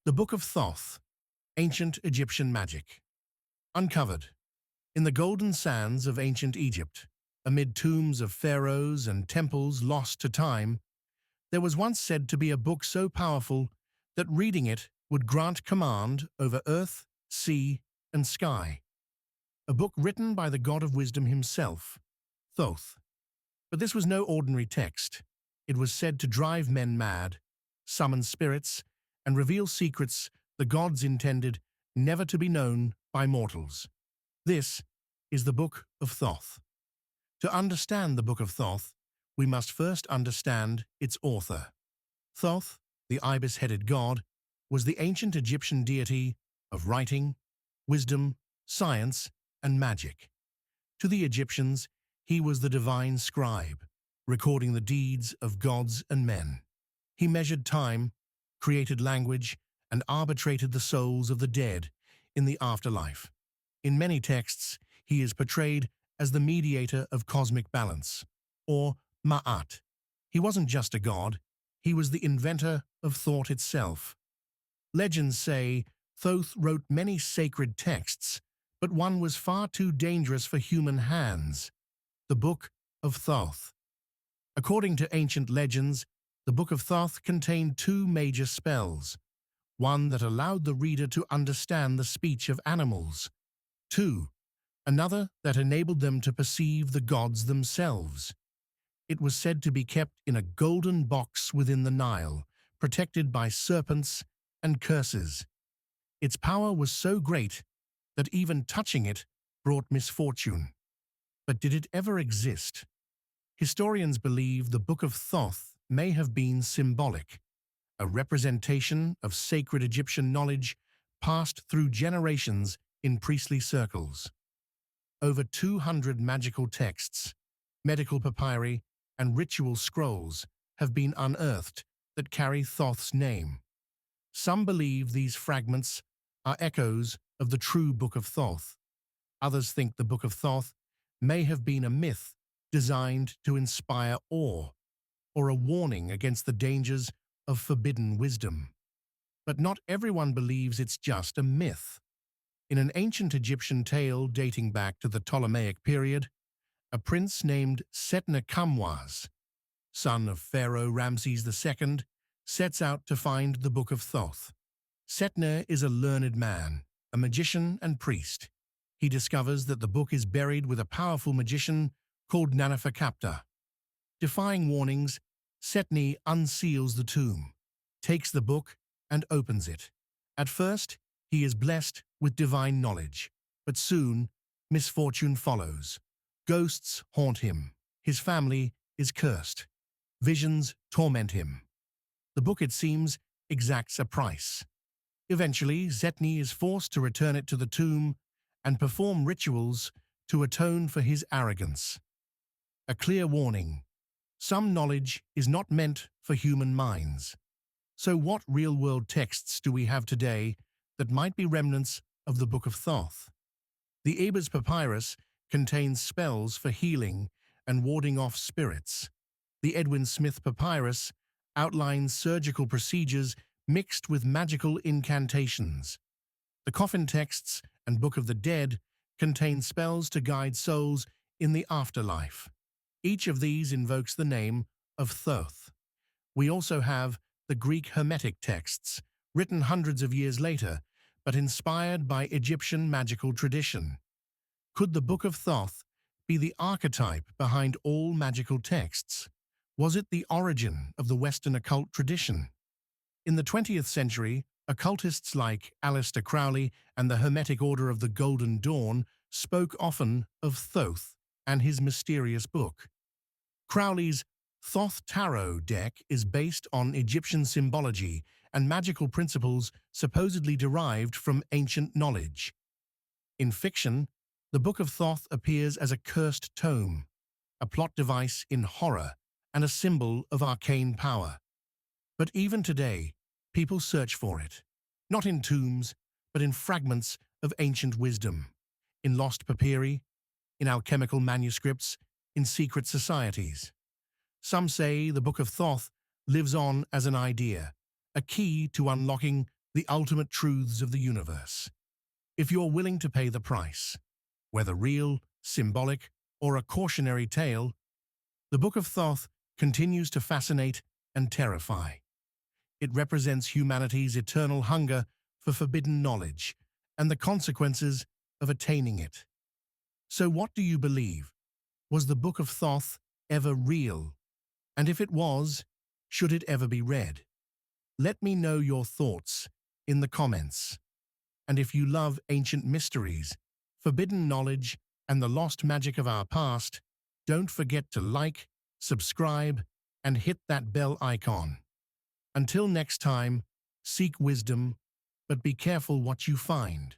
The Book of Thoth, Ancient Egyptian Magic. Uncovered. In the golden sands of ancient Egypt, amid tombs of pharaohs and temples lost to time, there was once said to be a book so powerful that reading it would grant command over earth, sea, and sky. A book written by the god of wisdom himself, Thoth. But this was no ordinary text. It was said to drive men mad, summon spirits, and reveal secrets the gods intended never to be known by mortals. This is the Book of Thoth. To understand the Book of Thoth, we must first understand its author. Thoth, the ibis-headed god, was the ancient Egyptian deity of writing, wisdom, science, and magic. To the Egyptians, he was the divine scribe, recording the deeds of gods and men. He measured time, created language, and arbitrated the souls of the dead in the afterlife. In many texts, he is portrayed as the mediator of cosmic balance, or Ma'at. He wasn't just a god, he was the inventor of thought itself. Legends say Thoth wrote many sacred texts, but one was far too dangerous for human hands: the Book of Thoth. According to ancient legends, the Book of Thoth contained two major spells, one that allowed the reader to understand the speech of animals, another that enabled them to perceive the gods themselves. It was said to be kept in a golden box within the Nile, protected by serpents and curses. Its power was so great that even touching it brought misfortune. But did it ever exist? Historians believe the Book of Thoth may have been symbolic, a representation of sacred Egyptian knowledge passed through generations in priestly circles. Over 200 magical texts, medical papyri, and ritual scrolls have been unearthed that carry Thoth's name. Some believe these fragments are echoes of the true Book of Thoth. Others think the Book of Thoth may have been a myth designed to inspire awe, or a warning against the dangers of forbidden wisdom. But not everyone believes it's just a myth. In an ancient Egyptian tale dating back to the Ptolemaic period, a prince named Setne Khamwas, son of Pharaoh Ramses II, sets out to find the Book of Thoth. Setne is a learned man, a magician and priest. He discovers that the book is buried with a powerful magician called Naneferkaptah. Defying warnings, Setne unseals the tomb, takes the book, and opens it. At first, he is blessed with divine knowledge, but soon, misfortune follows. Ghosts haunt him. His family is cursed. Visions torment him. The book, it seems, exacts a price. Eventually, Setne is forced to return it to the tomb and perform rituals to atone for his arrogance. A clear warning: some knowledge is not meant for human minds. So what real-world texts do we have today that might be remnants of the Book of Thoth? The Ebers Papyrus contains spells for healing and warding off spirits. The Edwin Smith Papyrus outlines surgical procedures mixed with magical incantations. The Coffin texts and Book of the Dead contain spells to guide souls in the afterlife. Each of these invokes the name of Thoth. We also have the Greek Hermetic texts, written hundreds of years later, but inspired by Egyptian magical tradition. Could the Book of Thoth be the archetype behind all magical texts? Was it the origin of the Western occult tradition? In the 20th century, occultists like Aleister Crowley and the Hermetic Order of the Golden Dawn spoke often of Thoth and his mysterious book. Crowley's Thoth Tarot deck is based on Egyptian symbology and magical principles supposedly derived from ancient knowledge. In fiction, the Book of Thoth appears as a cursed tome, a plot device in horror, and a symbol of arcane power. But even today, people search for it, not in tombs, but in fragments of ancient wisdom, in lost papyri, in alchemical manuscripts, in secret societies. Some say the Book of Thoth lives on as an idea, a key to unlocking the ultimate truths of the universe. If you're willing to pay the price, whether real, symbolic, or a cautionary tale, the Book of Thoth continues to fascinate and terrify. It represents humanity's eternal hunger for forbidden knowledge and the consequences of attaining it. So what do you believe? Was the Book of Thoth ever real? And if it was, should it ever be read? Let me know your thoughts in the comments. And if you love ancient mysteries, forbidden knowledge, and the lost magic of our past, don't forget to like, subscribe, and hit that bell icon. Until next time, seek wisdom, but be careful what you find.